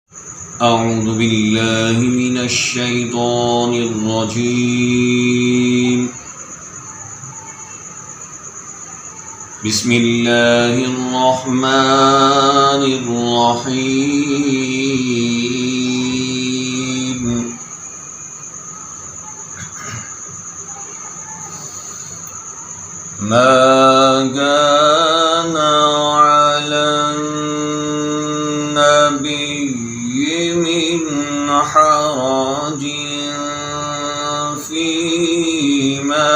أعوذ بالله من الشيطان الرجيم. بسم الله الرحمن الرحيم. ما كان على النبي من حرج فيما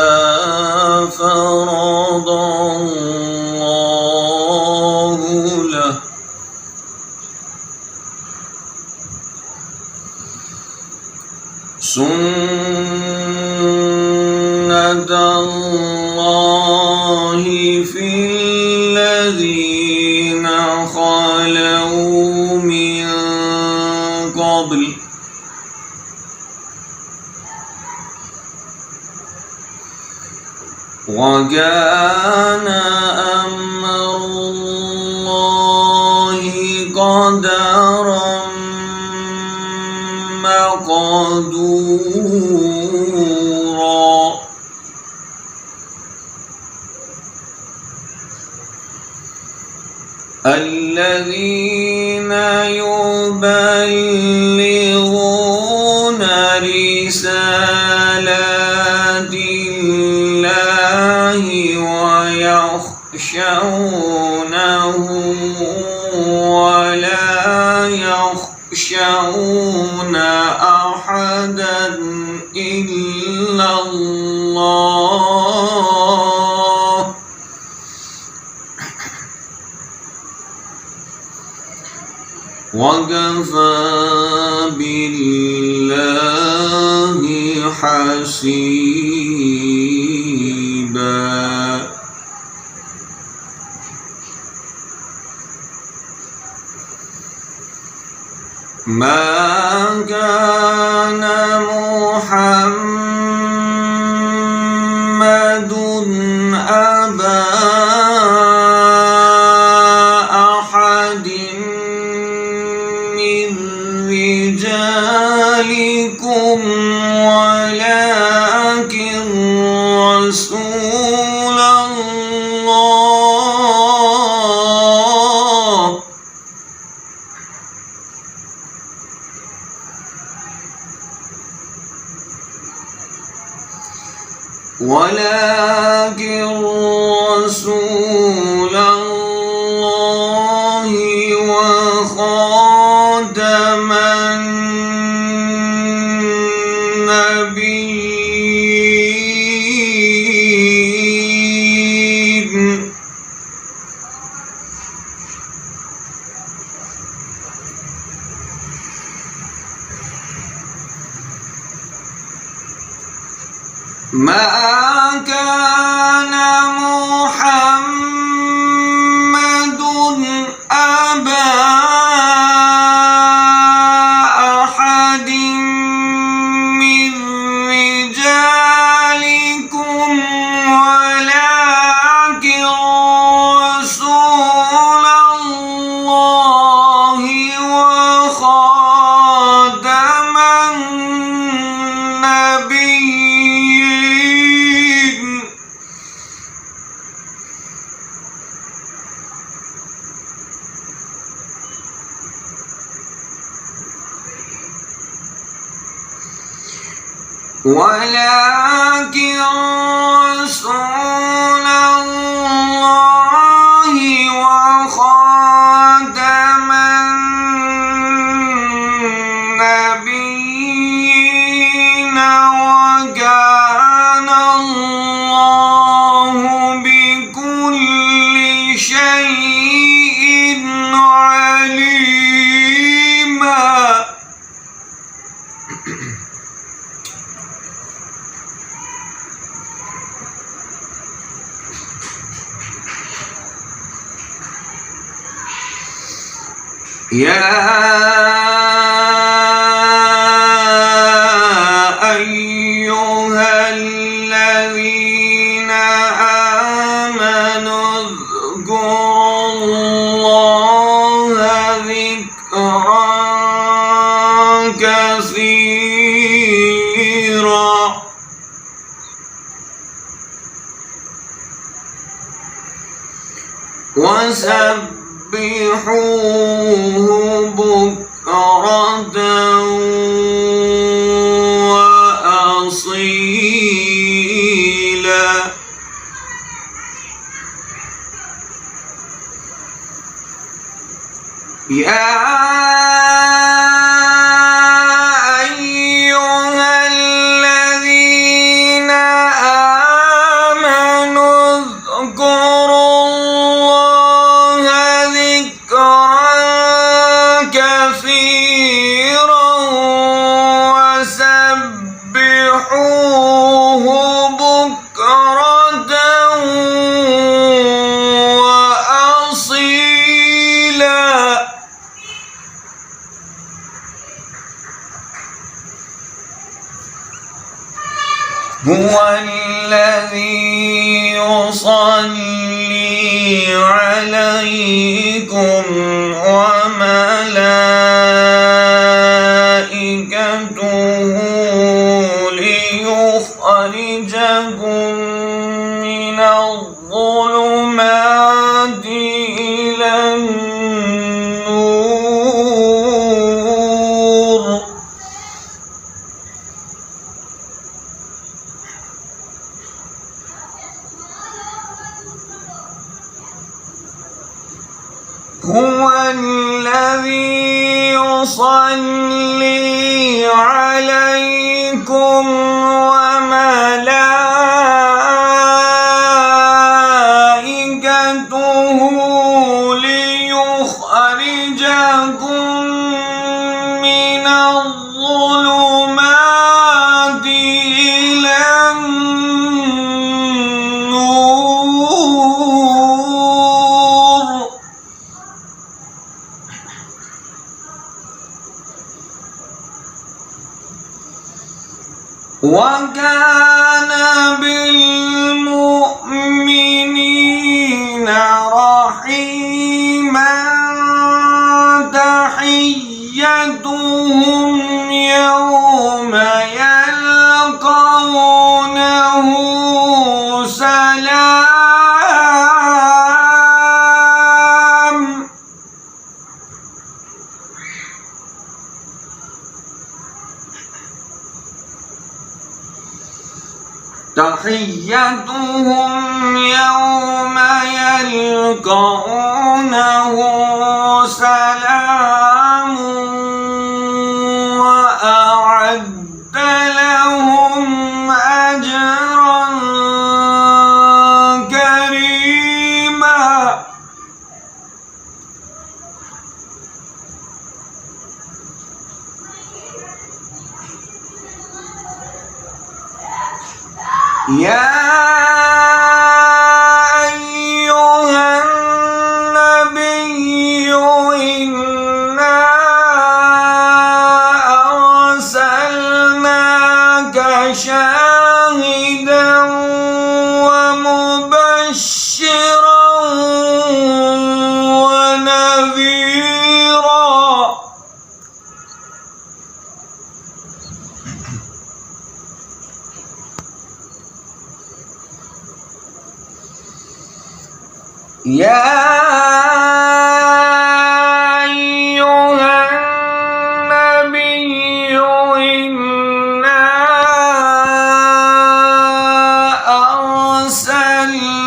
فرض الله له، سنة الله في الذين خلوا من قبل، وكان أمر الله قدرا مقدورا. الذين يبلغون رسالات الله ويخشونه ولا يخشون أحدا إلا الله، وكفى بالله حسيبا. ما كان محمد أبا أحد من رجالكم ولكن رسول الله، ولكن رسول الله وخاتم النبيين. ما كان محمد أبا أحد من رجالكم ولكن رسول الله وخاتم النبيين. ولكن رسول الله وخاتم النبيين، وكان الله بكل شيء عليما. يا أيها الذين آمنوا اذكروا الله ذكرا وسبحوه بكرة وأصيلا يا أيها الذين آمنوا اذكروا الله ذكرا كثيرا وسبحوه بكرة وأصيلا هو الذي يصلي عليكم وملائكته ليخرجكم من الظلمات إلى النور هو الذي يصلي عليكم وملائكته ليخرجكم من الظلمات إلى النور وكان بالمؤمنين رحيما تحيتهم يوم يلقونه سلام تحيتهم يوم يلقونه سلام وأعد لهم أجرا كريما يا أيها النبي إنا أرسلناك شاهدا ومبشرا ونذيرا يا أيها النبي إنا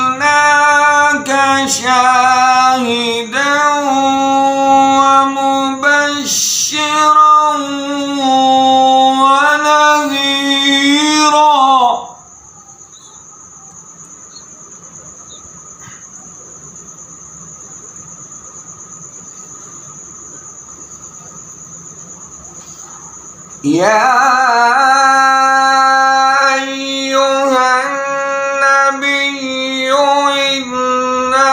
أرسلناك شاهدا ومبشرا ونذيرا يا أيها النبي إنا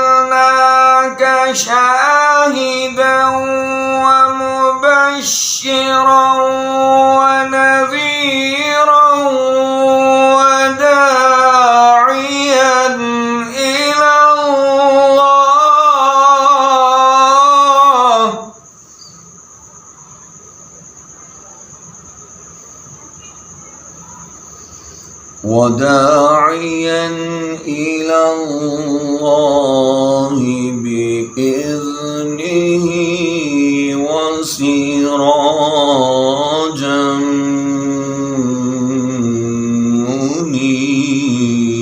أرسلناك شاهدا ومبشرا ونذيرا وداعيا إلى الله وداعيا إلى الله بإذنه وسراجا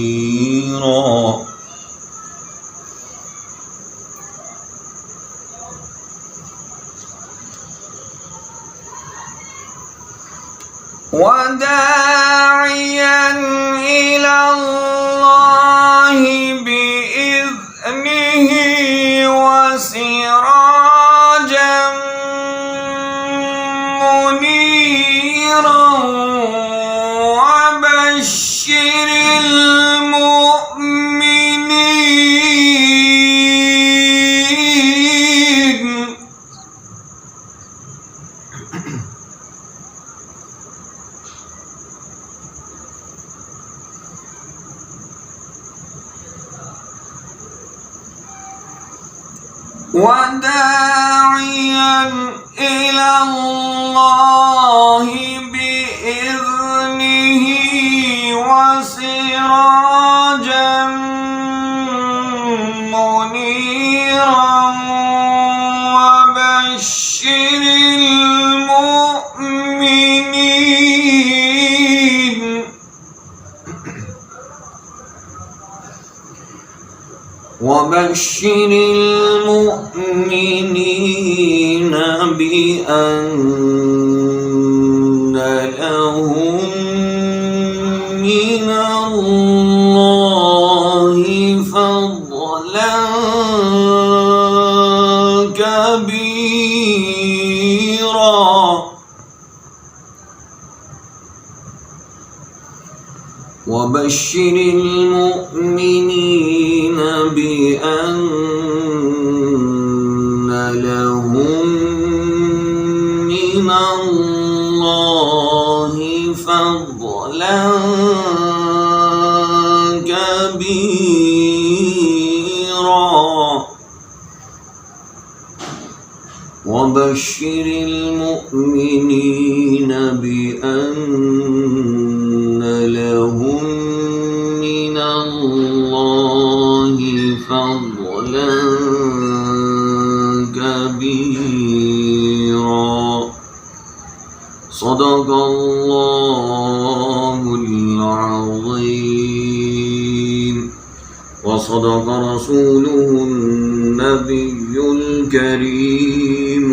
منيرا وداعيا إلى الله بإذنه وسراجا منيرا وبشر المؤمنين وداعيا إلى الله بإذنه وسراجا منيرا وبشر المؤمنين وبشر المؤمنين بأن لهم من الله فضلا كبيرا وبشر المؤمنين بأن لهم من الله فضلا كبيرا وبشر المؤمنين بأن لهم من الله فضلا كبيرا صدق الله العظيم وصدق رسوله النبي الكريم